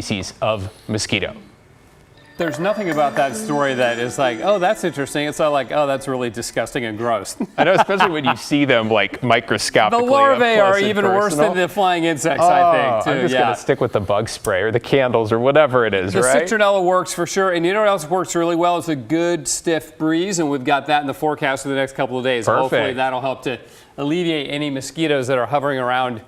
species of mosquito. There's nothing about that story that is like, oh, that's interesting. It's not like, oh, that's really disgusting and gross. I know, especially when you see them like microscopically. The larvae are even worse than the flying insects, I think, too. I'm just going to stick with the bug spray or the candles or whatever it is, right? The citronella works for sure. And you know what else works really well? It's a good stiff breeze, and we've got that in the forecast for the next couple of days. Perfect. Hopefully that'll help to alleviate any mosquitoes that are hovering around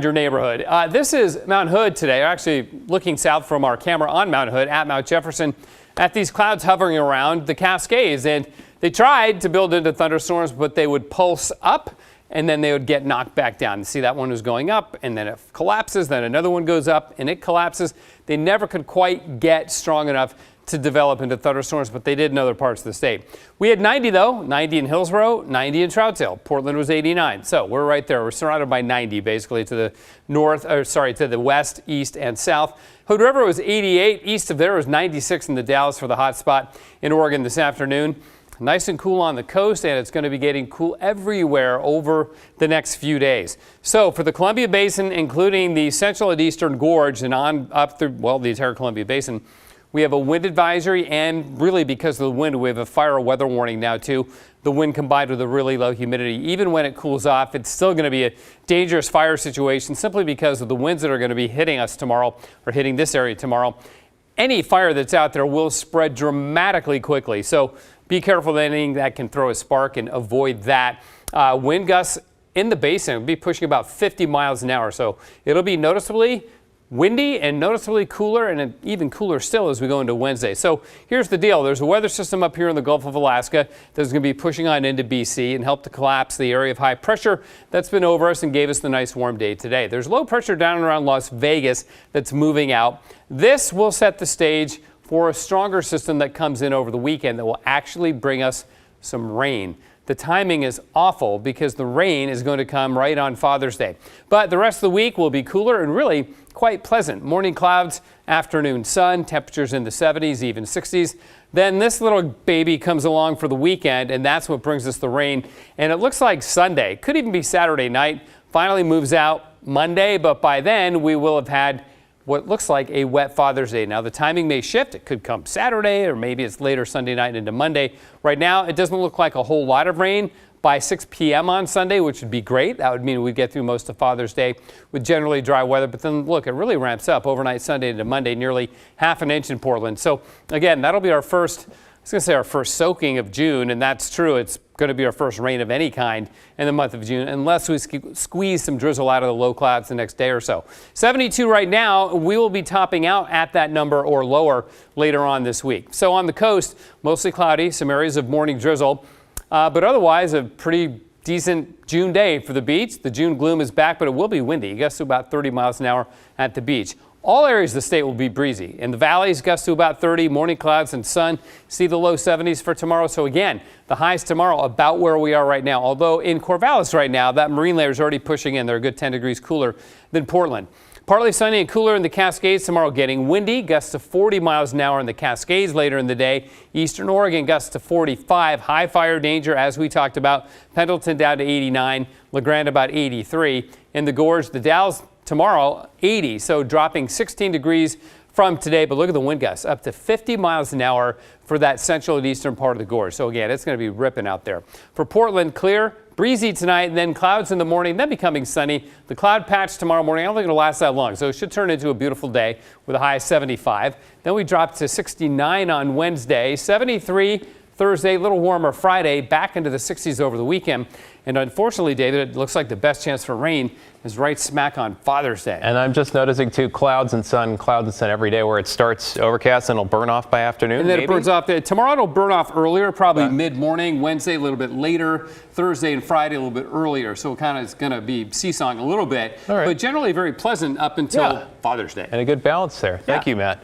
your neighborhood. This is Mount Hood today. Actually looking south from our camera on Mount Hood at Mount Jefferson at these clouds hovering around the Cascades. And they tried to build into thunderstorms, but they would pulse up and then they would get knocked back down. See, that one was going up and then it collapses. Then another one goes up and it collapses. They never could quite get strong enough to develop into thunderstorms, but they did in other parts of the state. We had 90 though, 90 in Hillsborough, 90 in Troutdale. Portland was 89. So we're right there. We're surrounded by 90 basically to the to the west, east, and south. Hood River was 88. East of there was 96 in the Dalles for the hot spot in Oregon this afternoon. Nice and cool on the coast, and it's going to be getting cool everywhere over the next few days. So for the Columbia Basin, including the central and eastern gorge and on up through, well, the entire Columbia Basin, we have a wind advisory, and really because of the wind, we have a fire weather warning now too. The wind combined with the really low humidity, even when it cools off, it's still going to be a dangerous fire situation simply because of the winds that are going to be hitting us tomorrow or hitting this area tomorrow. Any fire that's out there will spread dramatically quickly. So be careful of anything that can throw a spark and avoid that. Wind gusts in the basin will be pushing about 50 miles an hour. So it'll be noticeably windy and noticeably cooler, and even cooler still as we go into Wednesday. So here's the deal. There's a weather system up here in the Gulf of Alaska that's going to be pushing on into BC and help to collapse the area of high pressure that's been over us and gave us the nice warm day today. There's low pressure down around Las Vegas that's moving out. This will set the stage for a stronger system that comes in over the weekend that will actually bring us some rain. The timing is awful because the rain is going to come right on Father's Day. But the rest of the week will be cooler and really quite pleasant. Morning clouds, afternoon sun, temperatures in the 70s, even 60s. Then this little baby comes along for the weekend, and that's what brings us the rain. And it looks like Sunday, could even be Saturday night, finally moves out Monday, but by then we will have had what looks like a wet Father's Day. Now the timing may shift. It could come Saturday, or maybe it's later Sunday night into Monday. Right now it doesn't look like a whole lot of rain by 6 p.m. on Sunday, which would be great. That would mean we'd get through most of Father's Day with generally dry weather. But then look, it really ramps up overnight Sunday into Monday, nearly half an inch in Portland. So again, that'll be our first, I was going to say our first soaking of June, and that's true. It's going to be our first rain of any kind in the month of June, unless we squeeze some drizzle out of the low clouds the next day or so. 72 right now. We will be topping out at that number or lower later on this week. So on the coast, mostly cloudy, some areas of morning drizzle, but otherwise a pretty decent June day for the beach. The June gloom is back, but it will be windy. Gusts to about 30 miles an hour at the beach. All areas of the state will be breezy. In the valleys, gusts to about 30, morning clouds and sun. See the low 70s for tomorrow. So again, the highs tomorrow about where we are right now. Although in Corvallis right now, that marine layer is already pushing in. They're a good 10 degrees cooler than Portland. Partly sunny and cooler in the Cascades tomorrow, getting windy. Gusts to 40 miles an hour in the Cascades later in the day. Eastern Oregon gusts to 45. High fire danger, as we talked about. Pendleton down to 89. La Grande about 83. In the Gorge, the Dalles tomorrow 80, so dropping 16 degrees from today. But look at the wind gusts, up to 50 miles an hour for that central and eastern part of the gorge. So again, it's going to be ripping out there. For Portland, clear, breezy tonight, and then clouds in the morning, then becoming sunny. The cloud patch tomorrow morning, I don't think it'll last that long, so it should turn into a beautiful day with a high of 75. Then we drop to 69 on Wednesday, 73 Thursday, a little warmer Friday, back into the 60s over the weekend. And unfortunately, David, it looks like the best chance for rain is right smack on Father's Day. And I'm just noticing too, clouds and sun every day, where it starts overcast and it'll burn off by afternoon. And then maybe? It burns off. Tomorrow it'll burn off earlier, probably mid-morning. Wednesday a little bit later. Thursday and Friday a little bit earlier. So it kind of is going to be seesawing a little bit, but generally very pleasant up until Father's Day. And a good balance there. Thank you, Matt.